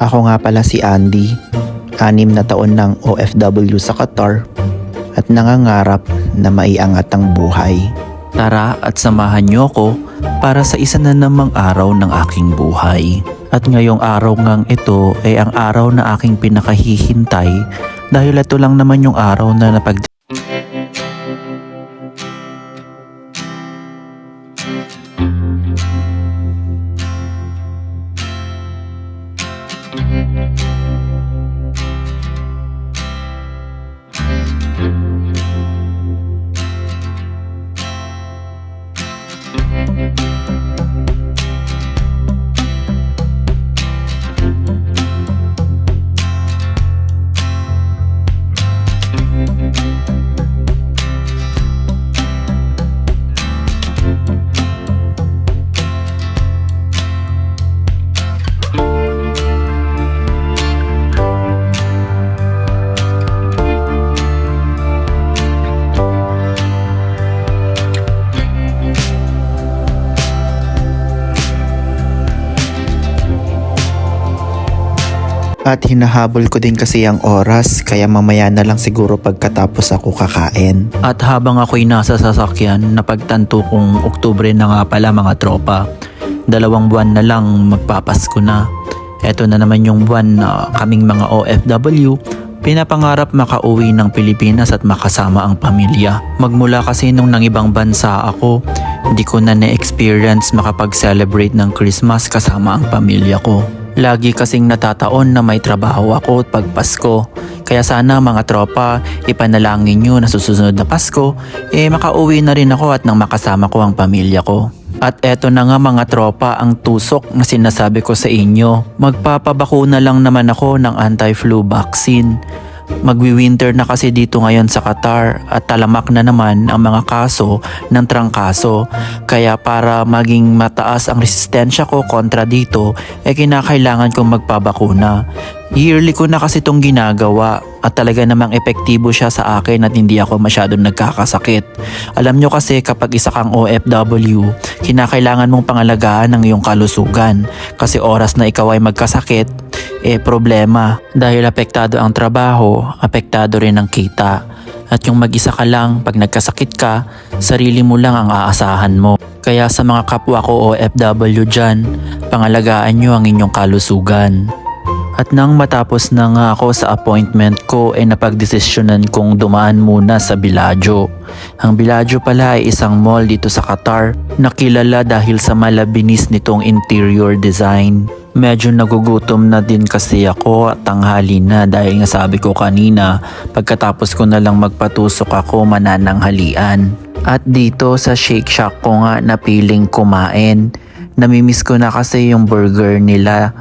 Ako nga pala si Andy, 6 na taon ng OFW sa Qatar at nangangarap na maiangat ang buhay. Tara at samahan niyo ako para sa isa na namang araw ng aking buhay. At ngayong araw ngang ito ay ang araw na aking pinakahihintay dahil ito lang naman yung araw na At hinahabol ko din kasi ang oras, kaya mamaya na lang siguro pagkatapos ako kakain. At habang ako'y nasa sasakyan, napagtanto kong Oktubre na nga pala mga tropa. 2 buwan na lang magpapasko na. Eto na naman yung buwan na kaming mga OFW pinapangarap makauwi ng Pilipinas at makasama ang pamilya. Magmula kasi nung nang ibang bansa ako, hindi ko na na-experience makapag-celebrate ng Christmas kasama ang pamilya ko. Lagi kasing natataon na may trabaho ako at pag Pasko. Kaya sana mga tropa, ipanalangin nyo na susunod na Pasko, makauwi na rin ako at nang makasama ko ang pamilya ko. At eto na nga mga tropa ang tusok na sinasabi ko sa inyo. Magpapabakuna lang naman ako ng anti-flu vaccine. Magwi-winter na kasi dito ngayon sa Qatar at talamak na naman ang mga kaso ng trangkaso. Kaya para maging mataas ang resistensya ko kontra dito, kinakailangan kong magpabakuna. Yearly ko na kasi itong ginagawa at talaga namang epektibo siya sa akin at hindi ako masyadong nagkakasakit. Alam nyo kasi kapag isa kang OFW, kinakailangan mong pangalagaan ang iyong kalusugan kasi oras na ikaw ay magkasakit, problema. Dahil apektado ang trabaho, apektado rin ang kita. At yung mag-isa ka lang, pag nagkasakit ka, sarili mo lang ang aasahan mo. Kaya sa mga kapwa ko OFW dyan, pangalagaan nyo ang inyong kalusugan. At nang matapos na nga ako sa appointment ko napagdesisyonan kong dumaan muna sa Bellagio. Ang Bellagio pala ay isang mall dito sa Qatar na kilala dahil sa malabinis nitong interior design. Medyo nagugutom na din kasi ako at tanghali na dahil nga sabi ko kanina pagkatapos ko na lang magpatusok ako manananghalian. At dito sa Shake Shack ko nga napiling kumain. Namimiss ko na kasi yung burger nila.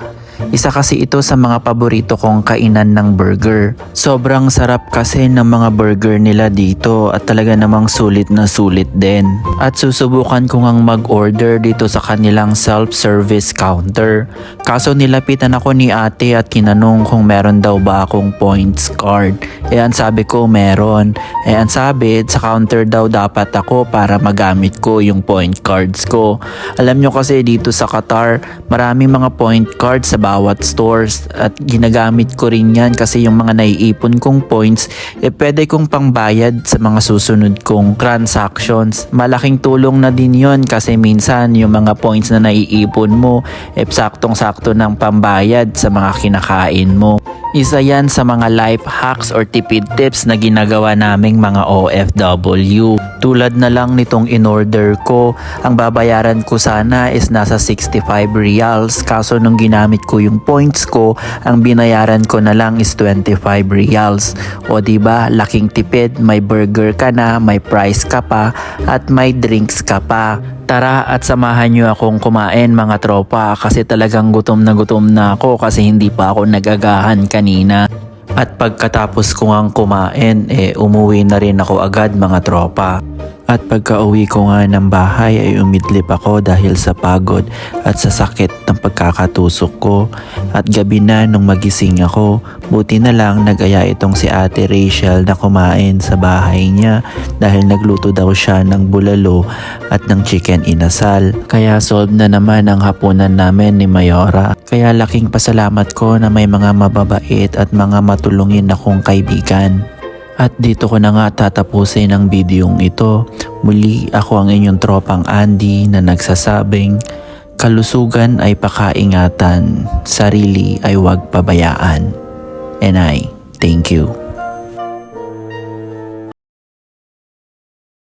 Isa kasi ito sa mga paborito kong kainan ng burger. Sobrang sarap kasi ng mga burger nila dito at talaga namang sulit na sulit din. At susubukan ko ngang mag-order dito sa kanilang self-service counter. Kaso nilapitan ako ni ate at kinanong kung meron daw ba akong points card. Ang sabi ko meron. Ang sabi sa counter daw dapat ako para magamit ko yung point cards ko. Alam nyo kasi dito sa Qatar, maraming mga point cards sa bawat stores at ginagamit ko rin yan kasi yung mga naiipon kong points pwede kong pangbayad sa mga susunod kong transactions. Malaking tulong na din yon kasi minsan yung mga points na naiipon mo saktong-sakto ng pambayad sa mga kinakain mo. Isa yan sa mga life hacks or tipid tips na ginagawa naming mga OFW. Tulad na lang nitong in-order ko, ang babayaran ko sana is nasa 65 reals kaso nung ginamit ko yung points ko, ang binayaran ko na lang is 25 reals. O diba, laking tipid, may burger ka na, may price ka pa, at may drinks ka pa. Tara at samahan nyo akong kumain mga tropa kasi talagang gutom na ako kasi hindi pa ako nagagahan kanina. At pagkatapos ko ngang kumain, umuwi na rin ako agad mga tropa. At pagka-uwi ko nga ng bahay ay umidlip ako dahil sa pagod at sa sakit ng pagkakatusok ko. At gabi na nung magising ako, buti na lang nag-aya itong si Ate Rachel na kumain sa bahay niya dahil nagluto daw siya ng bulalo at ng chicken inasal. Kaya solve na naman ang hapunan namin ni Mayora. Kaya laking pasalamat ko na may mga mababait at mga matulungin akong kaibigan. At dito ko na nga tatapusin ang bidyong ito. Muli ako ang inyong tropang Andy na nagsasabing, kalusugan ay pakaingatan, sarili ay huwag pabayaan. And I thank you.